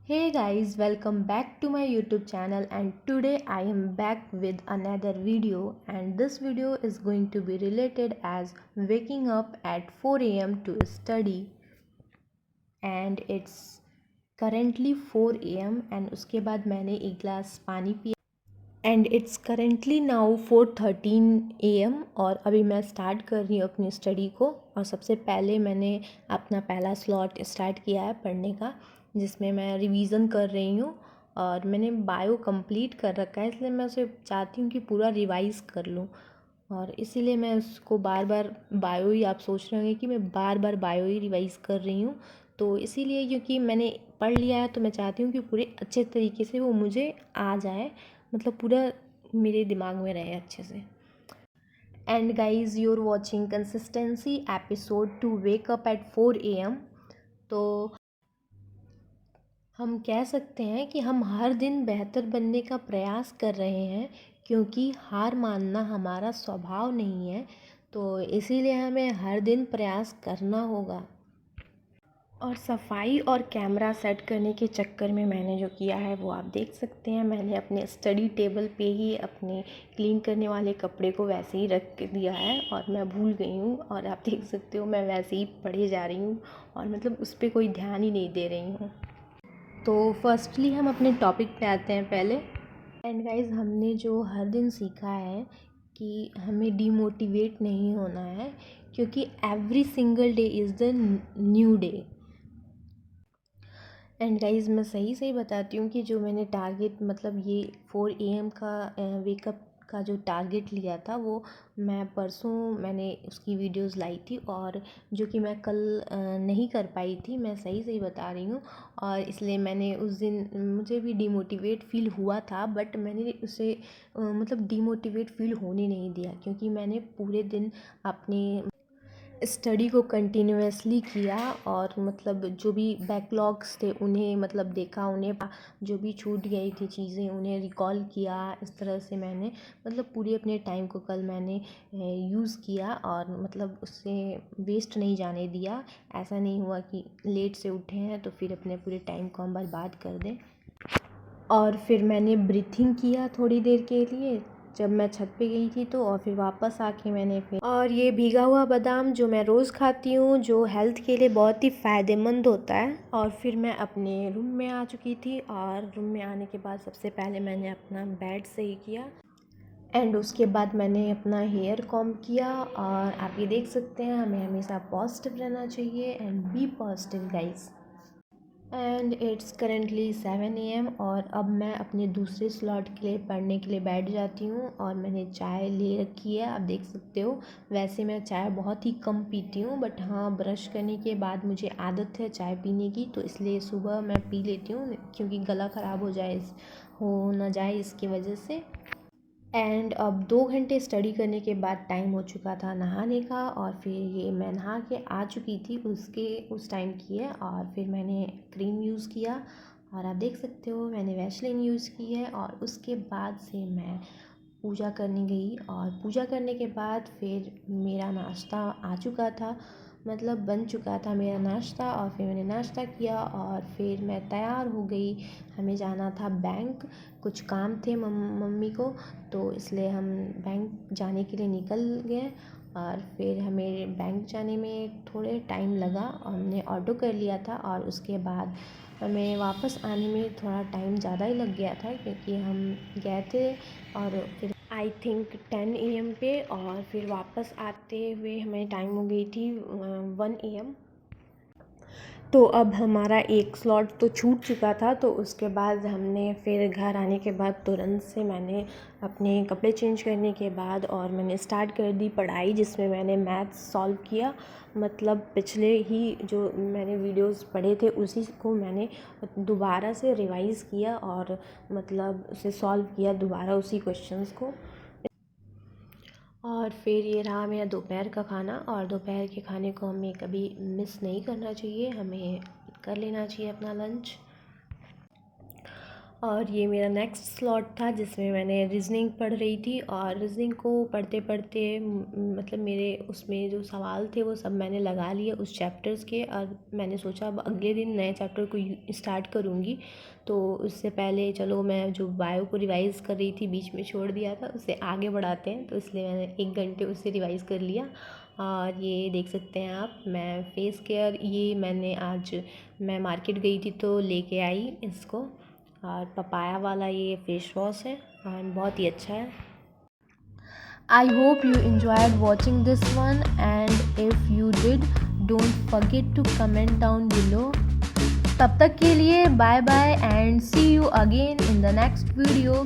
Hey guys, welcome back to my YouTube channel, and today I am back with another video, and this video is going to be related as waking up at 4 a.m. to study. And it's currently 4 a.m. and उसके बाद मैंने एक गिलास पानी पिया and it's currently now 4:13 AM और अभी मैं स्टार्ट कर रही हूँ अपनी स्टडी को। और सबसे पहले मैंने अपना पहला स्लॉट स्टार्ट किया है पढ़ने का, जिसमें मैं रिवीज़न कर रही हूँ। और मैंने बायो कंप्लीट कर रखा है, इसलिए मैं उसे चाहती हूँ कि पूरा रिवाइज़ कर लूँ। और इसीलिए मैं उसको बार बार बायो ही, आप सोच रहे होंगे कि मैं बार बार बायो ही रिवाइज़ कर रही हूँ, तो इसीलिए क्योंकि मैंने पढ़ लिया है तो मैं चाहती हूँ कि पूरे अच्छे तरीके से वो मुझे आ जाए, मतलब पूरा मेरे दिमाग में रहे अच्छे से। And guys, you're watching consistency episode to wake up at 4 AM। तो हम कह सकते हैं कि हम हर दिन बेहतर बनने का प्रयास कर रहे हैं, क्योंकि हार मानना हमारा स्वभाव नहीं है। तो इसीलिए हमें हर दिन प्रयास करना होगा। और सफाई और कैमरा सेट करने के चक्कर में मैंने जो किया है वो आप देख सकते हैं। मैंने अपने स्टडी टेबल पे ही अपने क्लीन करने वाले कपड़े को वैसे ही रख दिया है, और मैं भूल गई हूँ। और आप देख सकते हो मैं वैसे ही पढ़े जा रही हूँ, और मतलब उस पर कोई ध्यान ही नहीं दे रही हूँ। तो फर्स्टली हम अपने टॉपिक पे आते हैं पहले। एंड गाइज, हमने जो हर दिन सीखा है कि हमें डीमोटिवेट नहीं होना है, क्योंकि every single day is the new day. And guys, मैं सही सही बताती हूँ कि जो मैंने टारगेट, मतलब ये 4 AM का वेकअप का जो टारगेट लिया था, वो मैं परसों मैंने उसकी वीडियोस लाई थी, और जो कि मैं कल नहीं कर पाई थी, मैं सही सही बता रही हूँ। और इसलिए मैंने उस दिन, मुझे भी डिमोटिवेट फील हुआ था, बट मैंने उसे मतलब डिमोटिवेट फील होने नहीं दिया, क्योंकि मैंने पूरे दिन अपने स्टडी को कंटिन्यूअसली किया। और मतलब जो भी बैकलॉग्स थे उन्हें मतलब देखा, उन्हें जो भी छूट गई थी चीज़ें उन्हें रिकॉल किया। इस तरह से मैंने मतलब पूरे अपने टाइम को कल मैंने यूज़ किया, और मतलब उससे वेस्ट नहीं जाने दिया। ऐसा नहीं हुआ कि लेट से उठे हैं तो फिर अपने पूरे टाइम को हम बर्बाद कर दें। और फिर मैंने ब्रीथिंग किया थोड़ी देर के लिए जब मैं छत पे गई थी तो, और फिर वापस आके मैंने फिर, और ये भीगा हुआ बादाम जो मैं रोज़ खाती हूँ, जो हेल्थ के लिए बहुत ही फ़ायदेमंद होता है। और फिर मैं अपने रूम में आ चुकी थी, और रूम में आने के बाद सबसे पहले मैंने अपना बेड सही किया, एंड उसके बाद मैंने अपना हेयर कॉम्ब किया। और आप ये देख सकते हैं, हमें हमेशा पॉजिटिव रहना चाहिए, and be positive guys. And it's currently 7 AM, और अब मैं अपने दूसरे स्लॉट के लिए पढ़ने के लिए बैठ जाती हूँ। और मैंने चाय ले रखी है, आप देख सकते हो। वैसे मैं चाय बहुत ही कम पीती हूँ, बट हाँ, ब्रश करने के बाद मुझे आदत है चाय पीने की, तो इसलिए सुबह मैं पी लेती हूँ, क्योंकि गला ख़राब हो ना जाए इसकी वजह से। एंड अब 2 घंटे स्टडी करने के बाद टाइम हो चुका था नहाने का, और फिर ये मैं नहा के आ चुकी थी उस टाइम की है। और फिर मैंने क्रीम यूज़ किया, और आप देख सकते हो मैंने वैसलीन यूज़ की है। और उसके बाद से मैं पूजा करने गई, और पूजा करने के बाद फिर मेरा नाश्ता आ चुका था, मतलब बन चुका था मेरा नाश्ता। और फिर मैंने नाश्ता किया, और फिर मैं तैयार हो गई। हमें जाना था बैंक, कुछ काम थे मम्मी को, तो इसलिए हम बैंक जाने के लिए निकल गए। और फिर हमें बैंक जाने में थोड़े टाइम लगा, और हमने ऑटो कर लिया था। और उसके बाद हमें वापस आने में थोड़ा टाइम ज़्यादा ही लग गया था, क्योंकि हम गए थे और फिर आई थिंक 10 AM पे, और फिर वापस आते हुए हमें टाइम हो गई थी 1 AM। तो अब हमारा एक स्लॉट तो छूट चुका था, तो उसके बाद हमने फिर घर आने के बाद तुरंत से मैंने अपने कपड़े चेंज करने के बाद, और मैंने स्टार्ट कर दी पढ़ाई, जिसमें मैंने मैथ्स सॉल्व किया। मतलब पिछले ही जो मैंने वीडियोस पढ़े थे उसी को मैंने दोबारा से रिवाइज़ किया, और मतलब उसे सॉल्व किया दोबारा उसी क्वेश्चंस को। और फिर ये रहा मेरा दोपहर का खाना, और दोपहर के खाने को हमें कभी मिस नहीं करना चाहिए, हमें कर लेना चाहिए अपना लंच। और ये मेरा नेक्स्ट स्लॉट था जिसमें मैंने रीज़निंग पढ़ रही थी, और रीज़निंग को पढ़ते पढ़ते मतलब मेरे उसमें जो सवाल थे वो सब मैंने लगा लिए उस चैप्टर्स के, और मैंने सोचा अब अगले दिन नए चैप्टर को स्टार्ट करूँगी। तो उससे पहले चलो मैं जो बायो को रिवाइज़ कर रही थी, बीच में छोड़ दिया था, उसे आगे बढ़ाते हैं। तो इसलिए मैंने 1 घंटे उसे रिवाइज़ कर लिया। और ये देख सकते हैं आप, मैं फेस केयर ये मैंने आज मैं मार्केट गई थी तो लेके आई इसको, और पपाया वाला ये फेस वॉश है और बहुत ही अच्छा है। I hope you enjoyed watching this one, and if you did, don't forget to comment down below. तब तक के लिए bye bye, and see you again in the next video.